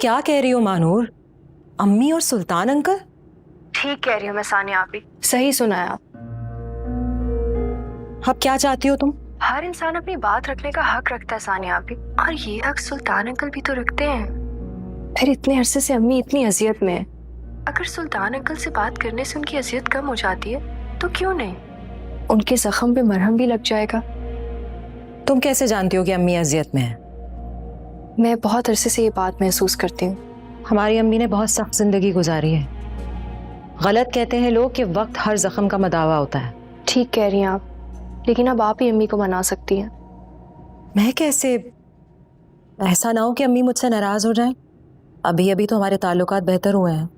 क्या कह रही हो मानूर? अम्मी और सुल्तान अंकल? ठीक कह रही हूँ मैं सानिया, आप भी सही सुना है आप। अब क्या चाहती हो तुम? हर इंसान अपनी बात रखने का हक रखता है सानिया, आप भी, और ये हक सुल्तान अंकल भी तो रखते हैं। फिर इतने अरसे से अम्मी इतनी अजियत में है, अगर सुल्तान अंकल से बात करने से उनकी अजियत कम हो जाती है तो क्यों नहीं, उनके जख्म पे मरहम भी लग जाएगा। तुम कैसे जानती हो कि अम्मी अजियत में है? मैं बहुत अरसे से ये बात महसूस करती हूँ। हमारी अम्मी ने बहुत सख्त जिंदगी गुजारी है। गलत कहते हैं लोग कि वक्त हर जख्म का मदावा होता है। ठीक कह रही हैं आप, लेकिन अब आप ही अम्मी को मना सकती हैं। मैं कैसे? ऐसा ना हो कि अम्मी मुझसे नाराज हो जाए। अभी अभी तो हमारे ताल्लुकात बेहतर हुए हैं।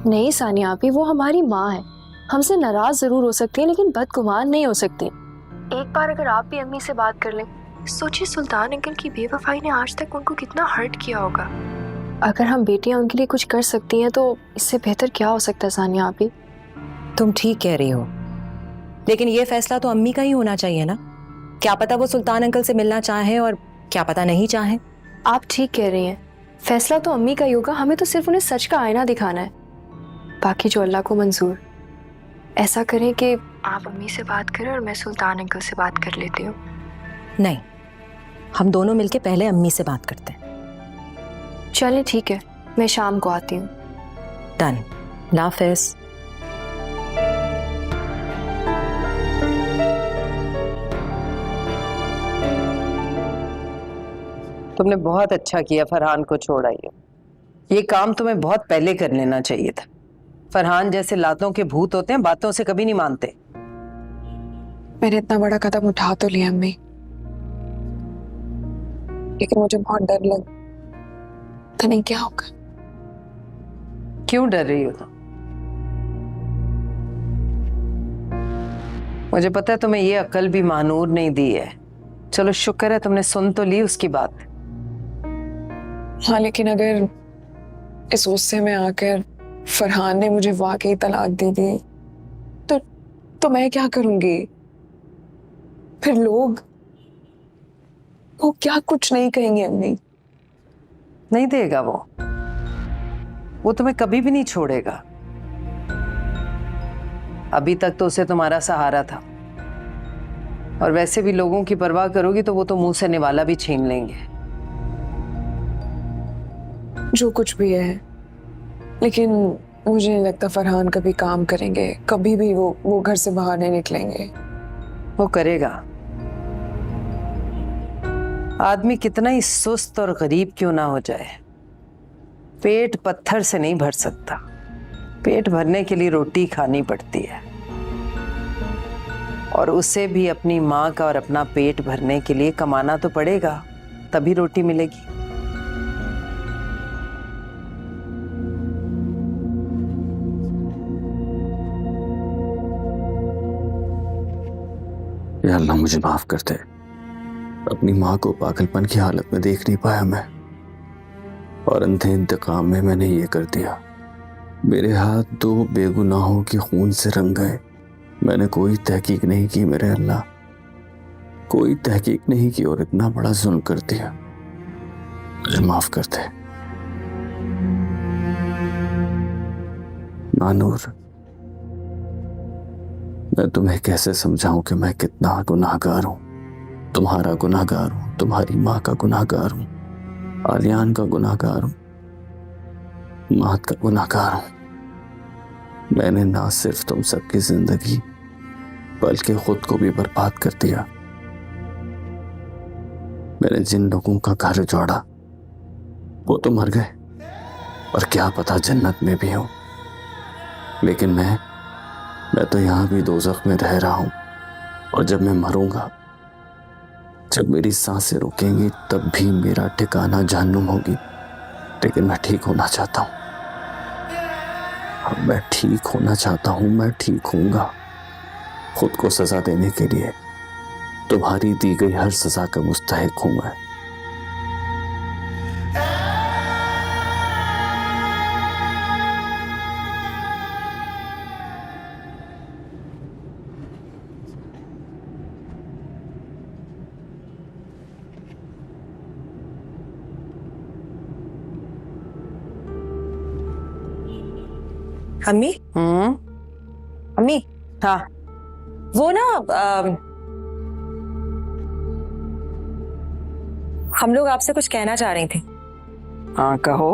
नहीं सानिया आप ही, वो हमारी माँ है, हमसे नाराज जरूर हो सकती है लेकिन बदगुमान नहीं हो सकती। एक बार अगर आप भी अम्मी से बात कर लें, सोचिए सुल्तान अंकल की बेवफाई ने आज तक उनको कितना हर्ट किया होगा। अगर हम बेटियां उनके लिए कुछ कर सकती हैं तो इससे बेहतर क्या हो सकता है सानिया आप ही। तुम ठीक कह रही हो, लेकिन ये फैसला तो अम्मी का ही होना चाहिए ना। क्या पता वो सुल्तान अंकल से मिलना चाहे और क्या पता नहीं चाहे। आप ठीक कह रही हैं, फैसला तो अम्मी का ही होगा, हमें तो सिर्फ उन्हें सच का आईना दिखाना है, बाकी जो अल्लाह को मंजूर। ऐसा करें कि आप अम्मी से बात करें और मैं सुल्तान अंकल से बात कर लेती हूँ। नहीं, हम दोनों मिलके पहले अम्मी से बात करते हैं। चलें ठीक है, मैं शाम को आती हूँ। डन। लाफिज। तुमने बहुत अच्छा किया फरहान को छोड़ आई हो। ये काम तुम्हें बहुत पहले कर लेना चाहिए था। फरहान जैसे लातों के भूत होते हैं, बातों से कभी नहीं मानते। मैंने इतना बड़ा कदम उठा तो लिया अम्मी, लेकिन मुझे बहुत डर लग, पता नहीं क्या होगा। क्यों डर रही हो तुम? मुझे पता है तुम्हें ये अकल भी मानूर नहीं दी है। चलो शुक्र है तुमने सुन तो ली उसकी बात। हाँ, लेकिन अगर इस गुस्से में आकर फरहान ने मुझे वाकई तलाक दे दी तो मैं क्या करूंगी? फिर लोग क्या कुछ नहीं कहेंगे अम्मी? नहीं देगा वो तुम्हें कभी भी नहीं छोड़ेगा। अभी तक तो उसे तुम्हारा सहारा था, और वैसे भी लोगों की परवाह करोगी तो वो तो मुंह से निवाला भी छीन लेंगे। जो कुछ भी है, लेकिन मुझे नहीं लगता फरहान कभी काम करेंगे, कभी भी वो घर से बाहर नहीं निकलेंगे। वो करेगा। आदमी कितना ही सुस्त और गरीब क्यों ना हो जाए, पेट पत्थर से नहीं भर सकता। पेट भरने के लिए रोटी खानी पड़ती है, और उसे भी अपनी माँ का और अपना पेट भरने के लिए कमाना तो पड़ेगा, तभी रोटी मिलेगी। या अल्लाह मुझे माफ कर दे। अपनी माँ को पागलपन की हालत में देख नहीं पाया मैं, और अंधे इंतकाम में मैंने ये कर दिया। मेरे हाथ दो बेगुनाहों के खून से रंग गए। मैंने कोई तहकीक नहीं की मेरे अल्लाह, कोई तहकीक नहीं की, और इतना बड़ा जुल्म कर दिया। मुझे माफ कर दे मानूर। मैं तुम्हें कैसे समझाऊं कि मैं कितना गुनाहगार हूं। तुम्हारा गुनाहगार हूं, तुम्हारी माँ का गुनाहगार हूं, आलियान का गुनाहगार हूं, मात का गुनाहगार हूं। मैंने ना सिर्फ तुम सबकी जिंदगी बल्कि खुद को भी बर्बाद कर दिया। मैंने जिन लोगों का घर उजाड़ा वो तो मर गए, और क्या पता जन्नत में भी हो, लेकिन मैं तो यहां भी दोज़ख में रह रहा हूं। और जब मैं मरूंगा, जब मेरी सांसें रुकेंगी, तब भी मेरा ठिकाना जहन्नुम होगी। लेकिन मैं ठीक होना चाहता हूं, मैं ठीक होना चाहता हूं, मैं ठीक होऊंगा। खुद को सजा देने के लिए तुम्हारी दी गई हर सजा का मुस्तहिक हूं मैं। अम्मी अम्मी, हाँ वो ना हम लोग आपसे कुछ कहना चाह रही थी। हाँ कहो।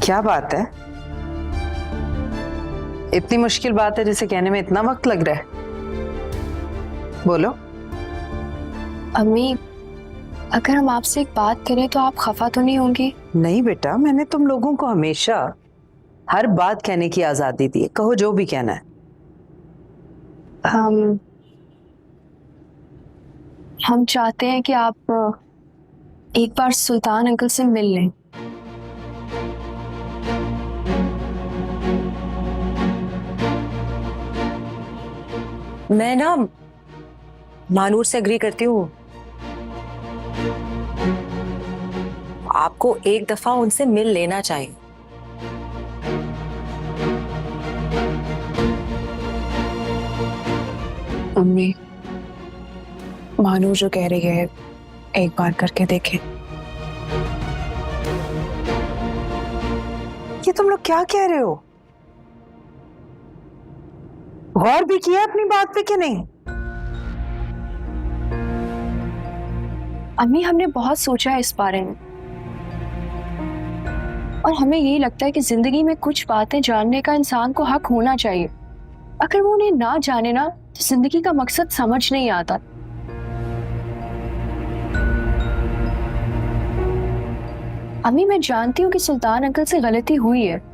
क्या बात है? इतनी मुश्किल बात है जिसे कहने में इतना वक्त लग रहा है? बोलो। अम्मी, अगर हम आपसे एक बात करें तो आप खफा तो नहीं होंगी? नहीं बेटा, मैंने तुम लोगों को हमेशा हर बात कहने की आजादी दी है। कहो जो भी कहना है। हम चाहते हैं कि आप एक बार सुल्तान अंकल से मिल लें। मैं ना मानूर से एग्री करती हूँ। आपको एक दफा उनसे मिल लेना चाहिए। अम्मी, मानो जो कह रही है एक बार करके देखें। ये तुम लोग क्या कह रहे हो? गौर भी किया अपनी बात पे कि नहीं? अम्मी, हमने बहुत सोचा है इस बारे में और हमें यही लगता है कि जिंदगी में कुछ बातें जानने का इंसान को हक होना चाहिए। अगर वो उन्हें ना जाने ना तो जिंदगी का मकसद समझ नहीं आता। अम्मी, मैं जानती हूँ कि सुल्तान अंकल से गलती हुई है,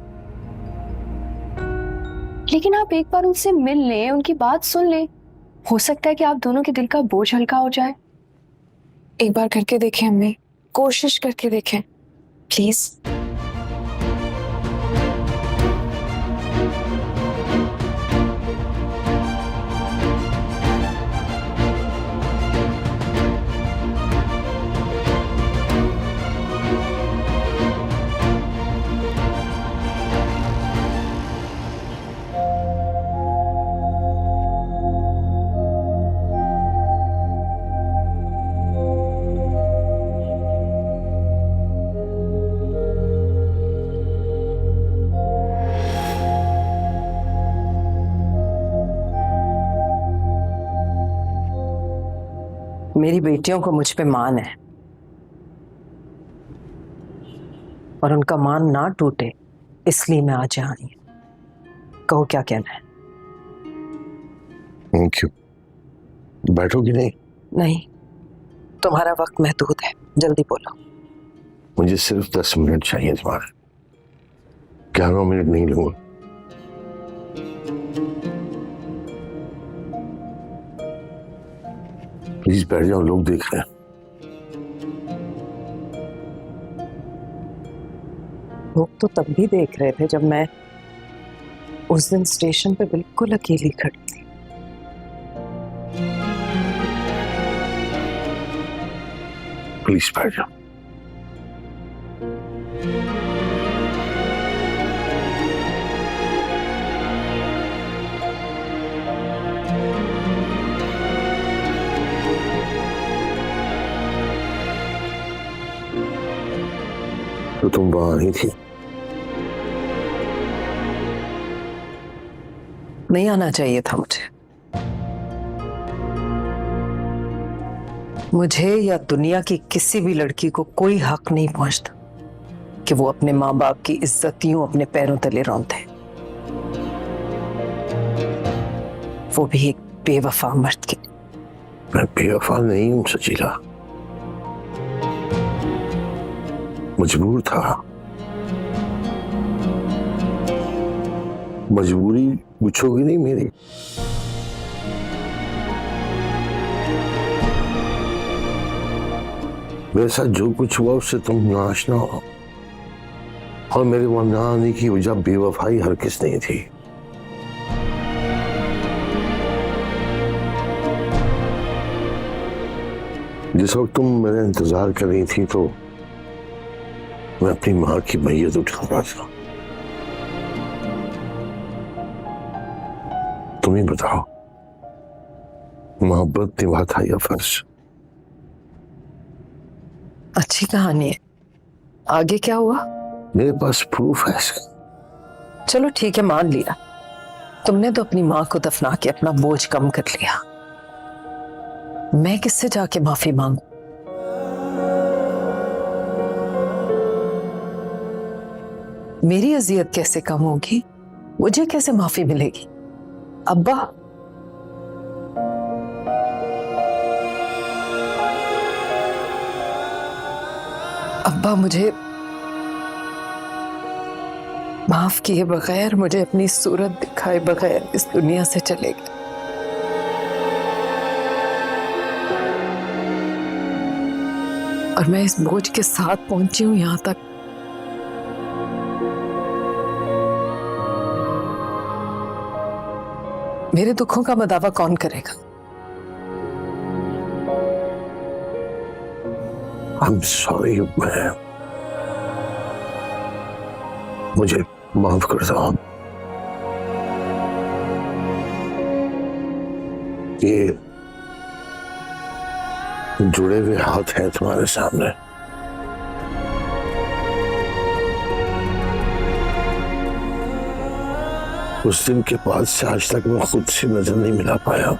लेकिन आप एक बार उनसे मिल लें, उनकी बात सुन लें। हो सकता है कि आप दोनों के दिल का बोझ हल्का हो जाए। एक बार करके देखें अम्मी, कोशिश करके देखें प्लीज। मेरी बेटियों को मुझ पे मान है और उनका मान ना टूटे इसलिए मैं आज यहाँ आई। कहो क्या कहना है? क्यों बैठोगी नहीं? नहीं, तुम्हारा वक्त महदूद है, जल्दी बोलो। मुझे सिर्फ 10 मिनट चाहिए तुम्हारे। 11 मिनट नहीं लूंगा। प्लीज बैठ जाओ, लोग देख रहे हैं। लोग तो तब भी देख रहे थे जब मैं उस दिन स्टेशन पे बिल्कुल अकेली खड़ी थी। प्लीज बैठ जाओ। तो तुम वहां नहीं थी? नहीं आना चाहिए था मुझे या दुनिया की किसी भी लड़की को कोई हक नहीं पहुंचता कि वो अपने माँ बाप की इज्जत यूं अपने पैरों तले रौंदे, वो भी एक बेवफा मर्द की। मैं बेवफा नहीं हूं सचीला, मजबूर था। मजबूरी पूछोगी नहीं मेरी। मेरे साथ जो कुछ हुआ उससे तुम नाआशना हो, और मेरे वहां ना आने की वजह बेवफाई हरगिज़ नहीं थी। जिस वक्त तुम मेरा इंतजार कर रही थी तो मैं अपनी माँ की मैयत उठा रहा था। तुम ही बताओ, मोहब्बत निभाता या फर्ज? अच्छी कहानी है, आगे क्या हुआ? मेरे पास प्रूफ है इसका। चलो ठीक है, मान लिया। तुमने तो अपनी माँ को दफना के अपना बोझ कम कर लिया। मैं किससे जाके माफी मांगू? मेरी अजियत कैसे कम होगी? मुझे कैसे माफी मिलेगी? अब्बा, अब्बा मुझे माफ किए बगैर, मुझे अपनी सूरत दिखाए बगैर इस दुनिया से चले गए। और मैं इस बोझ के साथ पहुंची हूं यहां तक। मेरे दुखों का मदावा कौन करेगा? I'm sorry, मैं मुझे माफ कर दो। ये जुड़े हुए हाथ हैं तुम्हारे सामने। उस दिन के बाद से आज तक मैं खुद से नजर नहीं मिला पाया।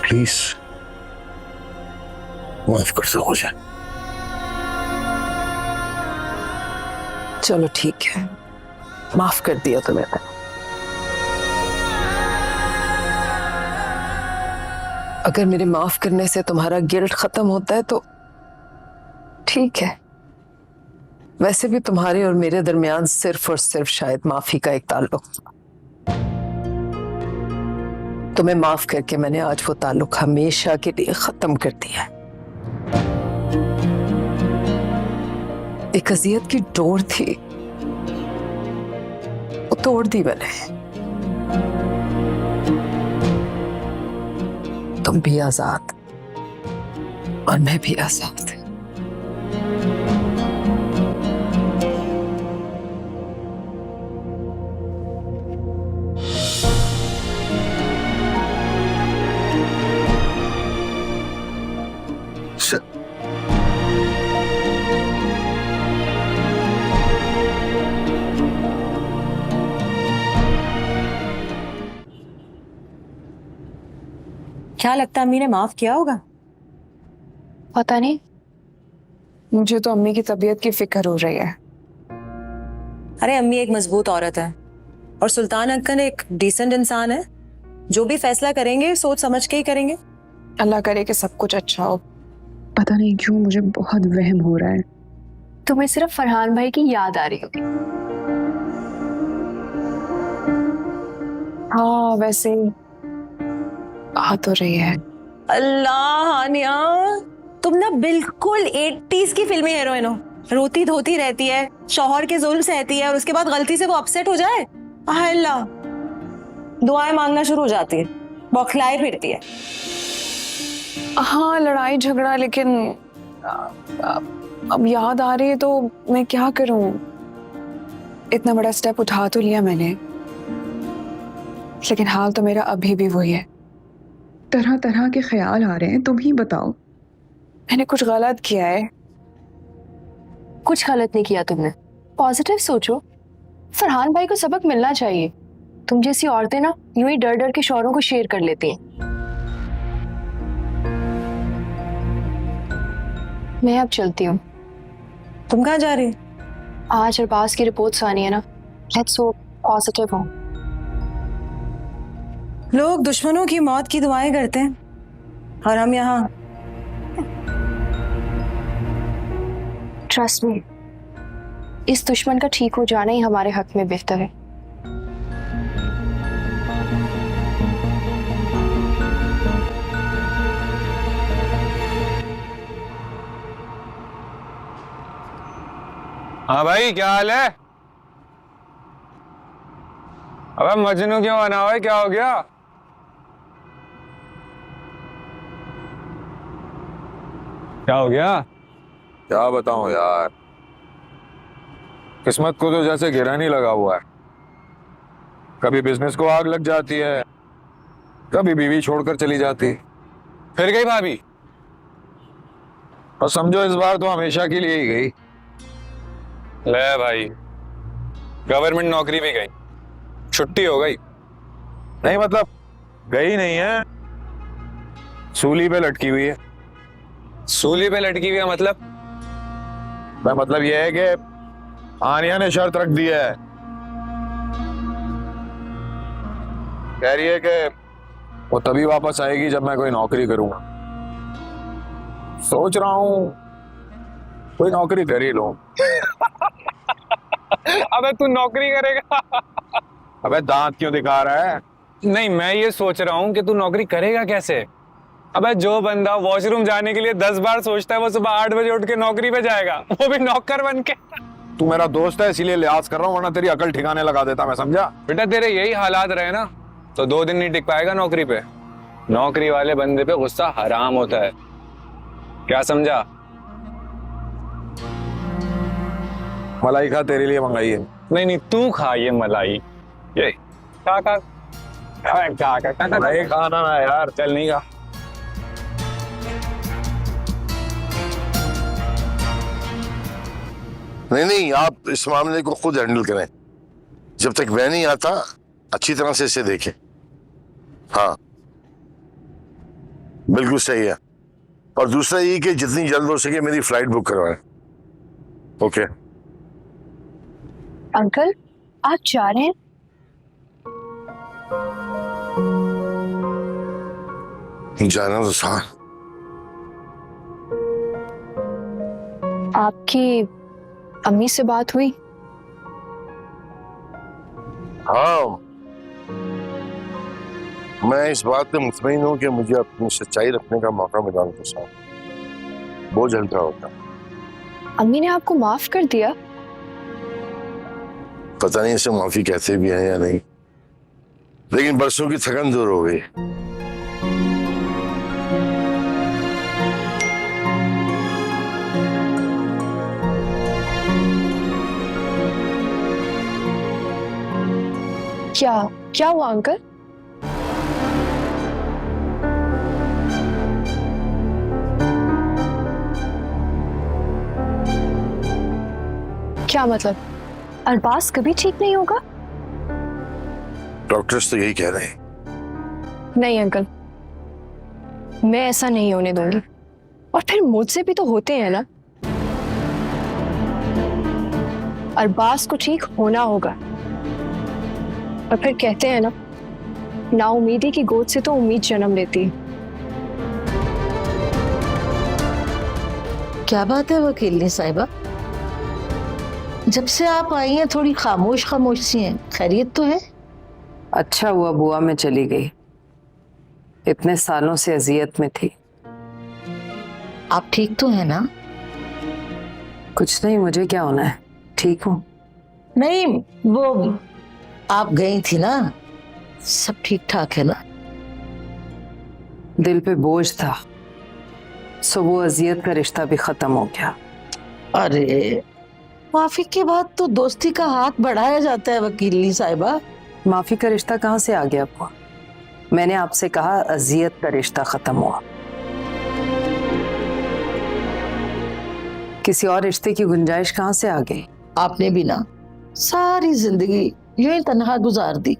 प्लीज माफ कर दो मुझे। चलो ठीक है, माफ कर दिया तुम्हें। अगर मेरे माफ करने से तुम्हारा गिल्ट खत्म होता है तो ठीक है। वैसे भी तुम्हारे और मेरे दरमियान सिर्फ और सिर्फ शायद माफी का एक ताल्लुक। तुम्हें माफ करके मैंने आज वो ताल्लुक हमेशा के लिए खत्म कर दिया है। एक अजियत की डोर थी, वो तोड़ दी मैंने। तुम भी आजाद और मैं भी आजाद। क्या लगता है अम्मी ने माफ किया होगा? पता नहीं। मुझे तो अम्मी की तबीयत की फिक्र हो रही है। अरे अम्मी एक मजबूत औरत है और सुल्तान अंकल एक डिसेंट इंसान है। जो भी फैसला करेंगे सोच समझ के ही करेंगे। अल्लाह करे कि सब कुछ अच्छा हो। पता नहीं क्यों मुझे बहुत वहम हो रहा है। तुम्हें सिर्फ फरहान भाई की याद आ रही होगी। हाँ वैसे आ तो रही है। अल्लाह हानिया, तुम ना बिल्कुल 80s की फिल्मी हीरोइन हो। रोती धोती रहती है, शौहर के जुल्म सहती है और उसके बाद गलती से वो अपसेट हो जाए, अल्लाह दुआएं मांगना शुरू हो जाती है, बौखलाए फिरती है। हाँ लड़ाई झगड़ा, लेकिन अब याद आ रही है तो मैं क्या करूं। इतना बड़ा स्टेप उठा तो लिया मैंने, लेकिन हाल तो मेरा अभी भी वही है। तरह तरह के ख्याल आ रहे हैं। तुम ही बताओ, मैंने कुछ गलत किया है? कुछ गलत नहीं किया तुमने। पॉजिटिव सोचो। फरहान भाई को सबक मिलना चाहिए। तुम जैसी औरतें ना यूं ही डर डर के शौहरों को शेयर कर लेती हैं। मैं अब चलती हूँ। तुम कहाँ जा रही हो? आज अरबाज की रिपोर्ट्स आनी है ना, लेट्स होप पॉजिटिव हो। लोग दुश्मनों की मौत की दुआएं करते हैं और हम यहाँ। ट्रस्ट मी, इस दुश्मन का ठीक हो जाना ही हमारे हक में बेहतर है। हाँ भाई, क्या हाल है? अबे मजनू क्यों बना हुआ है? क्या हो गया? क्या हो गया? क्या बताऊं यार, किस्मत को तो जैसे गिरह नहीं लगा हुआ है। कभी बिजनेस को आग लग जाती है, कभी बीवी छोड़कर चली जाती, फिर गई भाभी, और समझो इस बार तो हमेशा के लिए ही गई। ले भाई, गवर्नमेंट नौकरी भी गई, छुट्टी हो गई। नहीं मतलब गई नहीं है, सूली पे लटकी हुई है। सूली पे लटकी हुई है मतलब यह है कि आनिया ने शर्त रख दी है, कह रही है कि वो तभी वापस आएगी जब मैं कोई नौकरी करूंगा। सोच रहा हूं कोई नौकरी कर ही लूं। अबे तू नौकरी करेगा? अबे दांत क्यों दिखा रहा है? नहीं, मैं ये सोच रहा हूँ कि तू नौकरी करेगा कैसे। अबे जो बंदा वॉशरूम जाने के लिए 10 बार सोचता है, वो सुबह 8 बजे उठ के नौकरी पे जाएगा, वो भी नौकर बन के। तू मेरा दोस्त है इसीलिए लिहाज कर रहा हूं, वरना तेरी अकल ठिकाने लगा देता मैं, समझा? बेटा तेरे यही हालात रहे ना तो 2 दिन नहीं टिक पाएगा नौकरी पे। नौकरी वाले बंदे पे गुस्सा हराम होता है, क्या समझा? मलाई खा, तेरे लिए मंगाई है। नहीं नहीं, तू खा ये मलाई। ये खा खा मलाई खाना ना यार, चल नहीं खा। नहीं, आप इस मामले को खुद हैंडल करें। जब तक मैं नहीं आता अच्छी तरह से इसे देखें। हाँ बिल्कुल सही है। और दूसरा ये कि जितनी जल्द हो सके मेरी फ्लाइट बुक करवाएं। ओके। अंकल आप जा रहे हैं? जाना तो था। आपकी अम्मी से बात हुई? हाँ, मैं इस बात पे मुतमईन हूँ कि मुझे अपनी सच्चाई रखने का मौका मिला उनके साथ, बोझ हल्का होता। अम्मी ने आपको माफ कर दिया? पता नहीं इसे माफी कहते भी हैं या नहीं, लेकिन बरसों की थकन दूर हो गई। क्या हुआ अंकल? क्या मतलब? अरबाज कभी ठीक नहीं होगा? डॉक्टर्स तो यही कह रहे हैं। नहीं अंकल, मैं ऐसा नहीं होने दूंगी। और फिर मुझसे भी तो होते हैं ना। अरबाज को ठीक होना होगा। और फिर कहते हैं ना उम्मीदी की गोद से तो उम्मीद जन्म लेती है। क्या बात है वकील साहिबा, जब से आप आई हैं थोड़ी खामोश खामोश सी हैं, खैरियत तो है? अच्छा हुआ बुआ मैं चली गई, इतने सालों से अजियत में थी। आप ठीक तो है ना? कुछ नहीं, मुझे क्या होना है, ठीक हूँ। नहीं, वो आप गई थी ना, सब ठीक ठाक है ना? दिल पे बोझ था, सो वो अजियत का रिश्ता भी खत्म हो गया। अरे माफी के बाद तो दोस्ती का हाथ बढ़ाया जाता है वकील साहिबा। माफी का रिश्ता कहाँ से आ गया आपको? मैंने आपसे कहा अजियत का रिश्ता खत्म हुआ, किसी और रिश्ते की गुंजाइश कहाँ से आ गई? आपने भी ना सारी जिंदगी यूं ही तन्हा गुजार दी।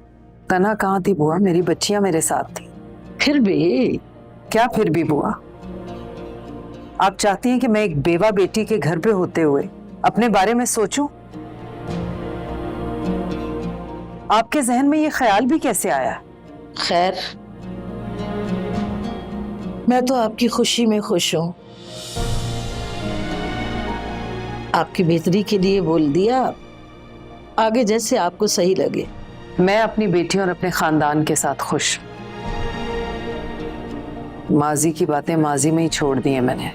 तना कहाँ थी बुआ, मेरी बच्चियां मेरे साथ थी। फिर भी क्या फिर भी बुआ? आप चाहती हैं कि मैं एक बेवा बेटी के घर पे होते हुए अपने बारे में सोचूं? आपके जहन में ये ख्याल भी कैसे आया? खैर, मैं तो आपकी खुशी में खुश हूं। आपकी बेहतरी के लिए बोल दिया, आगे जैसे आपको सही लगे। मैं अपनी बेटी और अपने खानदान के साथ खुश। माजी की बातें माजी में ही छोड़ दी हैं मैंने।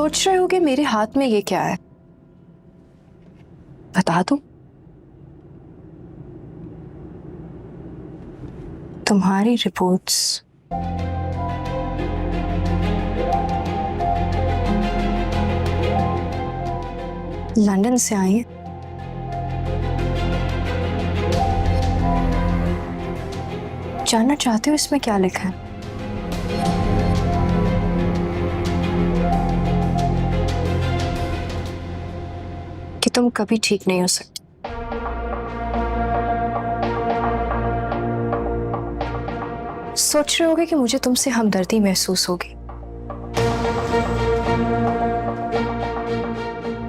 सोच रहे हो कि मेरे हाथ में ये क्या है? बता दूं? तुम्हारी रिपोर्ट्स। लंदन से आई हैं। जानना चाहते हो इसमें क्या लिखा है? कि तुम कभी ठीक नहीं हो सकते। सोच रहे होगे कि मुझे तुमसे हमदर्दी महसूस होगी,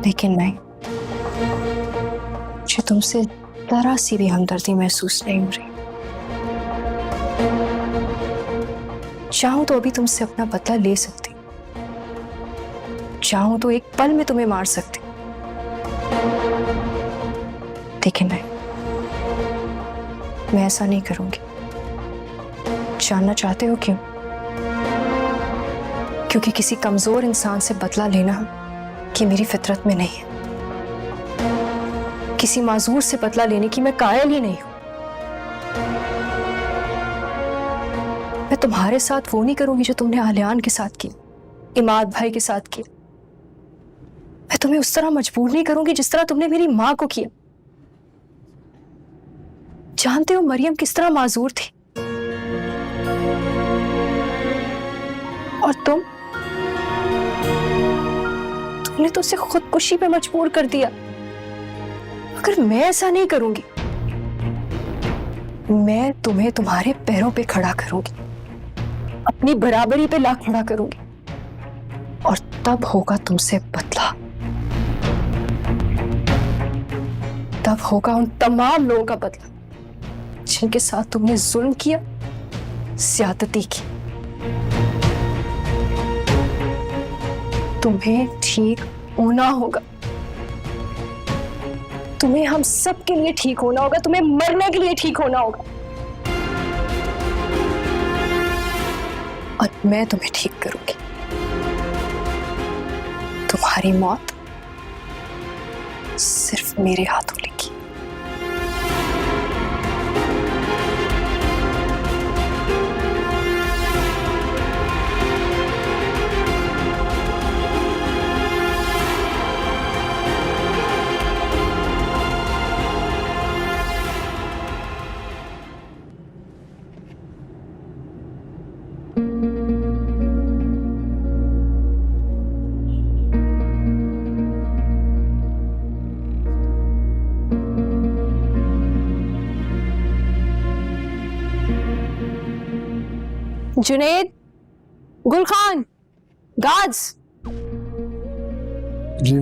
लेकिन नहीं, मुझे तुमसे जरा सी भी हमदर्दी महसूस नहीं हो रही। चाहूं तो अभी तुमसे अपना बदला ले सकती, चाहूं तो एक पल में तुम्हें मार सकती, लेकिन नहीं, मैं ऐसा नहीं करूंगी। जानना चाहते हो क्यों? क्योंकि किसी कमजोर इंसान से बदला लेना कि मेरी फितरत में नहीं है। किसी माजूर से बदला लेने की मैं कायल ही नहीं हूं। मैं तुम्हारे साथ वो नहीं करूंगी जो तुमने आलियान के साथ की, इमाद भाई के साथ की। मैं तुम्हें उस तरह मजबूर नहीं करूंगी जिस तरह तुमने मेरी मां को किया। जानते हो मरियम किस तरह माजूर थी, और तुमने तो उसे खुदकुशी पे मजबूर कर दिया। मगर मैं ऐसा नहीं करूंगी। मैं तुम्हें तुम्हारे पैरों पे खड़ा करूंगी, अपनी बराबरी पे ला खड़ा करूंगी, और तब होगा तुमसे बदला। तब होगा उन तमाम लोगों का बदला जिनके साथ तुमने जुल्म किया, ज्यादती की। तुम्हें ठीक होना होगा, तुम्हें हम सब के लिए ठीक होना होगा, तुम्हें मरने के लिए ठीक होना होगा, और मैं तुम्हें ठीक करूंगी। तुम्हारी मौत सिर्फ मेरे हाथों लिखी। जुनेद, गुल खान, गार्ड्स। जी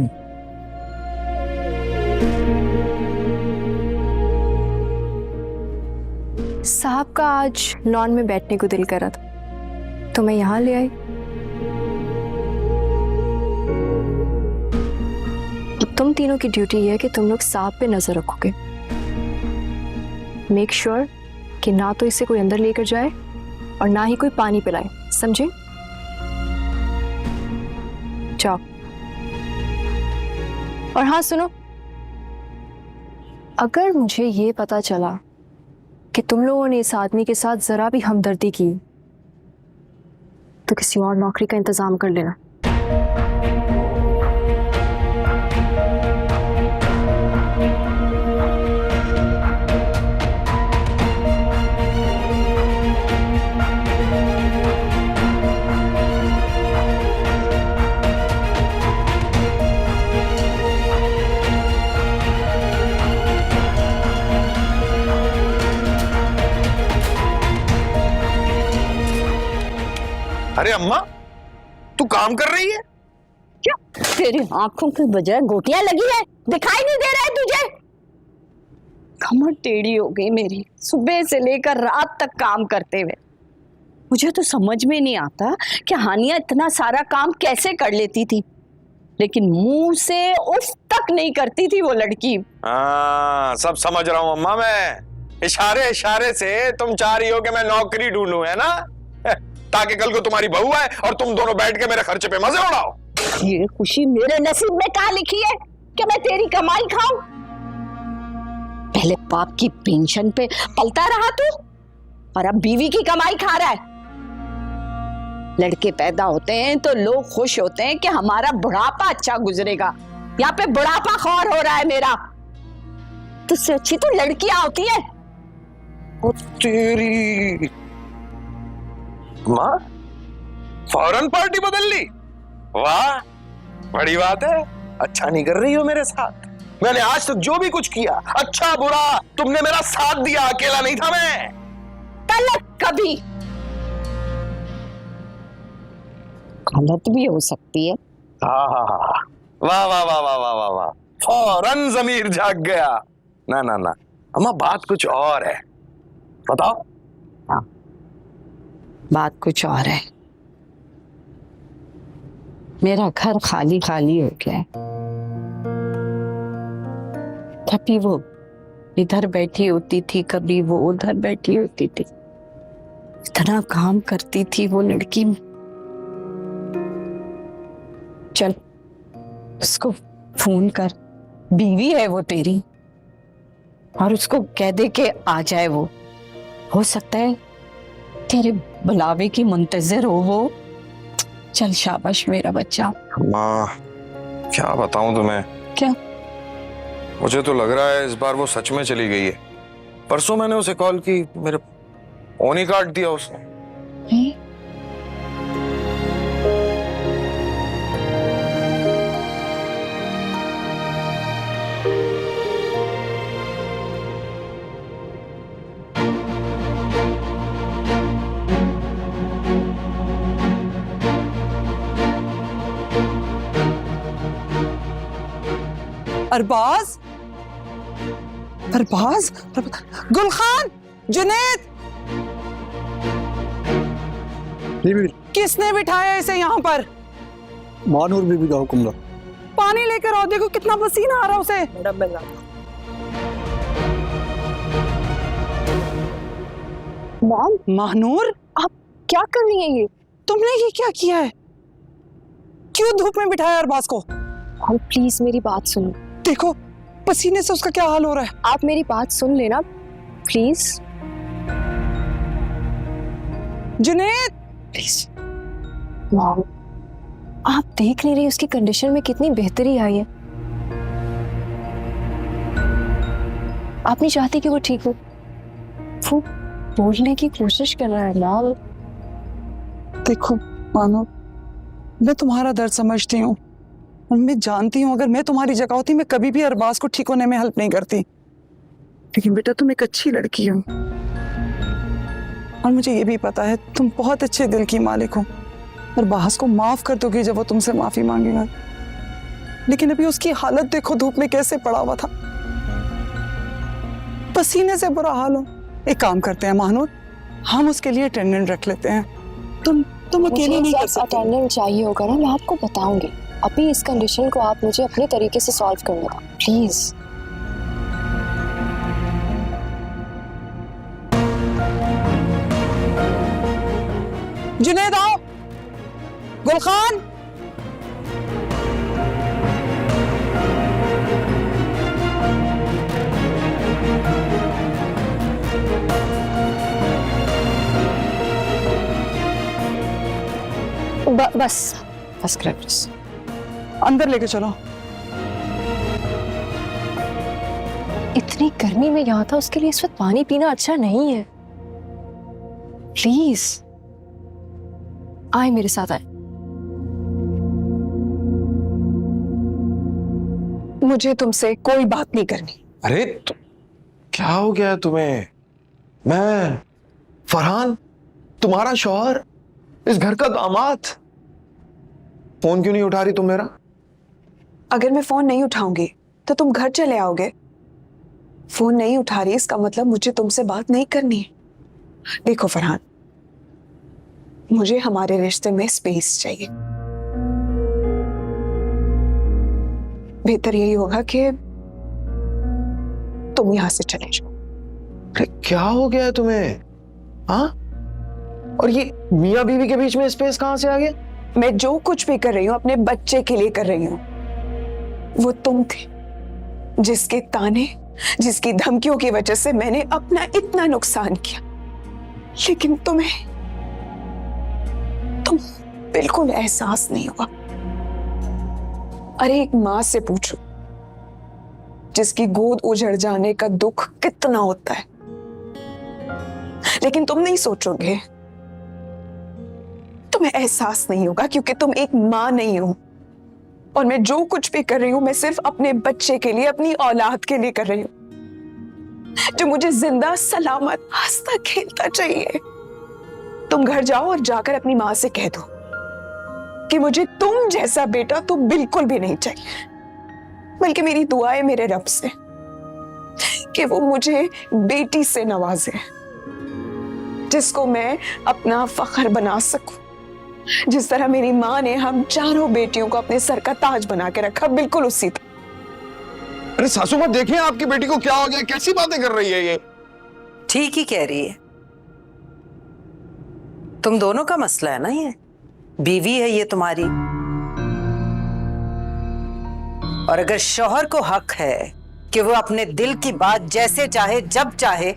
साहब का आज लॉन में बैठने को दिल करा था, तो मैं यहां ले आई। अब तुम तीनों की ड्यूटी ये है कि तुम लोग साहब पे नजर रखोगे। मेक श्योर कि ना तो इसे कोई अंदर लेकर जाए और ना ही कोई पानी पिलाए, समझे? जाओ। और हाँ सुनो, अगर मुझे ये पता चला कि तुम लोगों ने इस आदमी के साथ जरा भी हमदर्दी की, तो किसी और नौकरी का इंतजाम कर लेना। अरे अम्मा, तू काम कर रही है क्या तेरी आंखों की बजाय गोटियां लगी है? दिखाई नहीं दे रहा है तुझे? कमर टेढ़ी हो गई मेरी सुबह से लेकर रात तक काम करते हुए। मुझे तो समझ में नहीं आता कि हानिया इतना सारा काम कैसे कर लेती थी, लेकिन मुंह से उफ तक नहीं करती थी वो लड़की। हाँ, सब समझ रहा हूँ अम्मा मैं। इशारे इशारे से तुम चाह रही हो कि मैं नौकरी ढूंढूं, है ना? ताकि कल को तुम्हारी बहू आए और तुम दोनों बैठ के मेरे खर्चे पे मजे उड़ाओ। ये खुशी मेरे नसीब में कहाँ लिखी है कि मैं तेरी कमाई खाऊं? पहले बाप की पेंशन पे पलता रहा तू और अब बीवी की कमाई खा रहा है। लड़के पैदा होते हैं तो लोग खुश होते हैं कि हमारा बुढ़ापा अच्छा गुजरेगा। यहाँ पे बुढ़ापा खौर हो रहा है मेरा। तुझसे अच्छी तो लड़कियां होती है। ओ तेरी माँ, फौरन पार्टी बदल ली। वाह, बड़ी बात है। अच्छा नहीं कर रही हो मेरे साथ। मैंने आज तक जो भी कुछ किया, अच्छा बुरा, तुमने मेरा साथ दिया, अकेला नहीं था मैं। गलत कभी गलत भी हो सकती है। हाँ हाँ हाँ, वाह वाह वाह वाह वाह वाह वाह, फौरन जमीर जाग गया। ना ना ना अम्मा, बात कुछ और है, बताओ। हाँ, बात कुछ और है। मेरा घर खाली खाली हो गया है। कभी वो इधर बैठी होती थी, कभी वो उधर बैठी होती थी। इतना काम करती थी वो लड़की। चल उसको फोन कर, बीवी है वो तेरी, और उसको कह दे के आ जाए। वो हो सकता है तेरे बुलावे की मुंतजिर हो वो। चल शाबाश मेरा बच्चा। माँ, क्या बताऊं तुम्हें। क्या? मुझे तो लग रहा है इस बार वो सच में चली गई है। परसों मैंने उसे कॉल की, मेरे फोन ही काट दिया उसने। अरबाज, अरबाज, गुलखान, जुनैद, किसने बिठाया इसे यहाँ पर? मानूर बीबी का हुक्म था। पानी लेकर आओ, देखो कितना पसीना आ रहा उसे। मॉम, महानूर, आप क्या कर रही हैं ये? तुमने ये क्या किया है? क्यों धूप में बिठाया अरबाज को? मॉम प्लीज मेरी बात सुनो। देखो पसीने से उसका क्या हाल हो रहा है। आप मेरी बात सुन लेना प्लीज। जुनैद, प्लीज। मॉम, आप देख नहीं रही उसकी कंडीशन में कितनी बेहतरी आई है। आप नहीं चाहती कि वो ठीक हो? वो बोलने की कोशिश कर रहा है मॉम। देखो मानो, मैं तुम्हारा दर्द समझती हूँ, मैं जानती हूँ अगर मैं तुम्हारी जगह होती मैं कभी भी अरबाज को ठीक होने में हेल्प नहीं करती। लेकिन बेटा तुम एक अच्छी लड़की हो और मुझे ये भी पता है तुम बहुत अच्छे दिल की मालिक हो। अरबाज को माफ कर दोगी जब वो तुमसे माफी मांगेगा। लेकिन अभी उसकी हालत देखो, धूप में कैसे पड़ा हुआ था, पसीने से बुरा हाल हो। एक काम करते हैं महानूर, हम उसके लिए अटेंडेंट रख लेते हैं। तुम अकेले नहीं कर सकते। अटेंडेंट चाहिए होगा ना, मैं आपको बताऊंगी। अभी इस कंडीशन को आप मुझे अपने तरीके से सॉल्व करने दो प्लीज। जुनैद आओ, गुलखान, बस कर बस। अंदर लेके चलो। इतनी गर्मी में यहाँ था, उसके लिए इस वक्त पानी पीना अच्छा नहीं है। प्लीज आए मेरे साथ आए। मुझे तुमसे कोई बात नहीं करनी। अरे क्या हो गया तुम्हें? मैं फरहान, तुम्हारा शौहर, इस घर का दामाद। फोन क्यों नहीं उठा रही तुम मेरा? अगर मैं फोन नहीं उठाऊंगी तो तुम घर चले आओगे। फोन नहीं उठा रही इसका मतलब मुझे तुमसे बात नहीं करनी है। देखो फरहान, मुझे हमारे रिश्ते में स्पेस चाहिए। बेहतर यही होगा कि तुम यहां से चले जाओ। अरे क्या हो गया है तुम्हें? हाँ, और ये मियाँ बीवी के बीच में स्पेस कहाँ से आ गया? मैं जो कुछ भी कर रही हूँ अपने बच्चे के लिए कर रही हूँ। वो तुम थे जिसके ताने, जिसकी धमकियों की वजह से मैंने अपना इतना नुकसान किया, लेकिन तुम बिल्कुल एहसास नहीं हुआ। अरे एक माँ से पूछो जिसकी गोद उजड़ जाने का दुख कितना होता है, लेकिन तुम नहीं सोचोगे, तुम्हें एहसास नहीं होगा क्योंकि तुम एक माँ नहीं हो। और मैं जो कुछ भी कर रही हूं मैं सिर्फ अपने बच्चे के लिए, अपनी औलाद के लिए कर रही हूं, जो मुझे जिंदा सलामत हंसता खेलता चाहिए। तुम घर जाओ और जाकर अपनी माँ से कह दो कि मुझे तुम जैसा बेटा तो बिल्कुल भी नहीं चाहिए, बल्कि मेरी दुआ है मेरे रब से कि वो मुझे बेटी से नवाजे, जिसको मैं अपना फख्र बना सकूं, जिस तरह मेरी माँ ने हम चारों बेटियों को अपने सर का ताज बना के रखा, बिल्कुल उसी तरह। अरे सासू माँ देखिए आपकी बेटी को क्या हो गया, कैसी बातें कर रही है ये? ठीक ही कह रही है। तुम दोनों का मसला है ना, ये बीवी है ये तुम्हारी, और अगर शौहर को हक है कि वो अपने दिल की बात जैसे चाहे जब चाहे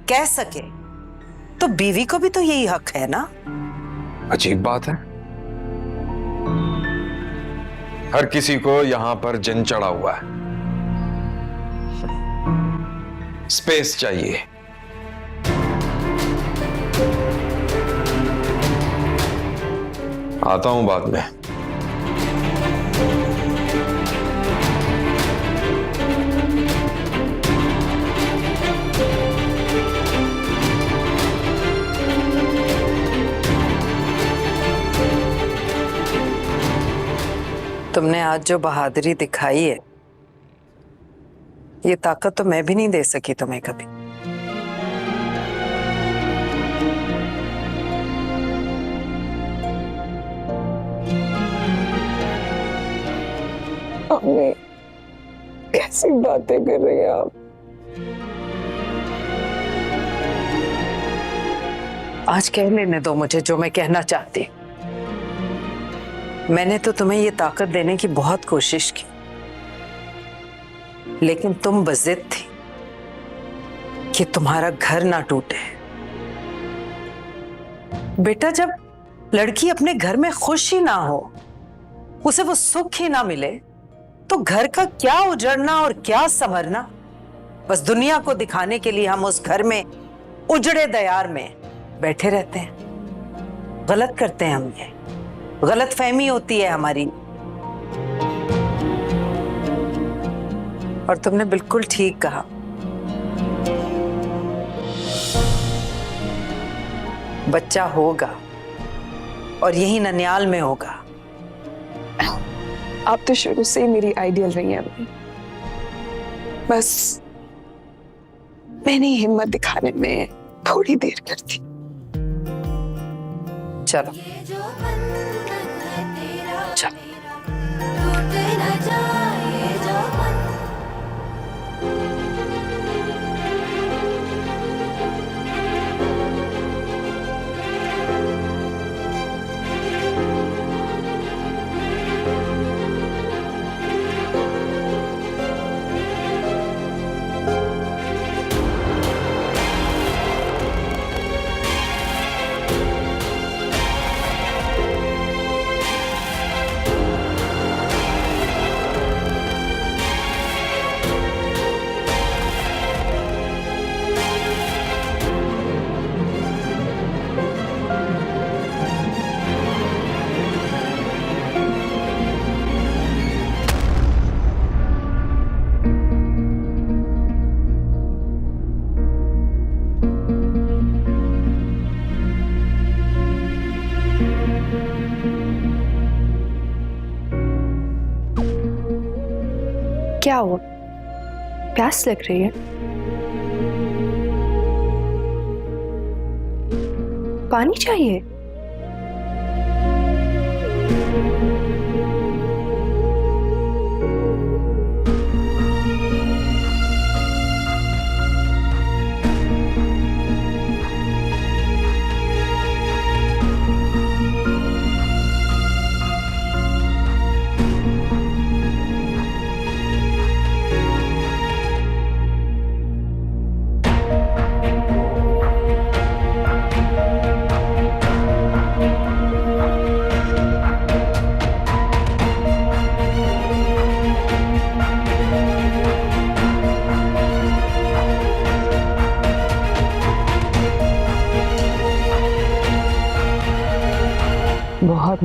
कह सके, तो बीवी को भी तो यही हक है ना। अजीब बात है, हर किसी को यहां पर जिन चढ़ा हुआ है, स्पेस चाहिए। आता हूं बाद में। तुमने आज जो बहादुरी दिखाई है, ये ताकत तो मैं भी नहीं दे सकी तुम्हें कभी। अम्मी, कैसी बातें कर रही हैं आप? आज कह लेने दो मुझे जो मैं कहना चाहती। मैंने तो तुम्हें ये ताकत देने की बहुत कोशिश की, लेकिन तुम बज़िद थी कि तुम्हारा घर ना टूटे। बेटा, जब लड़की अपने घर में खुश ही ना हो, उसे वो सुख ही ना मिले, तो घर का क्या उजड़ना और क्या संवरना। बस दुनिया को दिखाने के लिए हम उस घर में उजड़े दयार में बैठे रहते हैं। गलत करते हैं हम, ये गलत फहमी होती है हमारी। और तुमने बिल्कुल ठीक कहा, बच्चा होगा और यही ननियाल में होगा। आप तो शुरू से ही मेरी आइडियल रही हैं अम्मी, बस मैंने हिम्मत दिखाने में थोड़ी देर कर दी। चलो क्या हुआ? प्यास लग रही है? पानी चाहिए?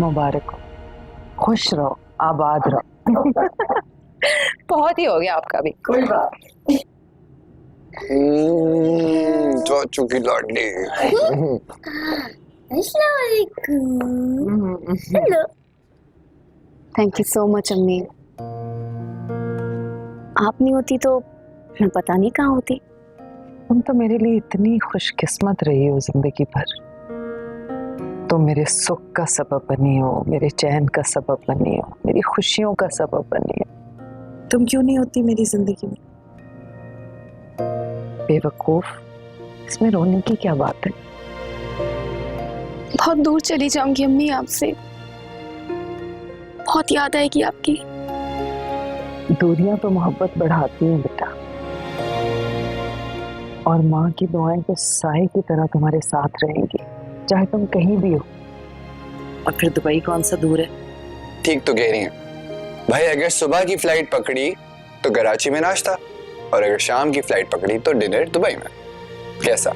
मुबारक हो, खुश रहो, आबाद रहो। बहुत ही हो गया आपका भी। कोई बात चाचू की लाडली। Hello. Thank you so much अम्मी। आप नहीं होती तो मैं पता नहीं कहाँ होती। तुम तो मेरे लिए इतनी खुशकिस्मत रही हो जिंदगी भर। तुम मेरे सुख का सबब बनी हो, मेरे चैन का सबब बनी हो, मेरी खुशियों का सबब बनी हो। तुम क्यों नहीं होती मेरी जिंदगी में? बेवकूफ, इसमें रोने की क्या बात है? बहुत दूर चली जाऊंगी अम्मी आपसे, बहुत याद आएगी आपकी। दूरियां तो मोहब्बत बढ़ाती हैं बेटा, और माँ की दुआएं तो साए की तरह तुम्हारे साथ रहेंगी चाहे तुम कहीं भी हो। और फिर दुबई कौन सा दूर है? ठीक तो कह रही हैं भाई, अगर सुबह की फ्लाइट पकड़ी तो कराची में नाश्ता, और अगर शाम की फ्लाइट पकड़ी तो डिनर दुबई में। कैसा?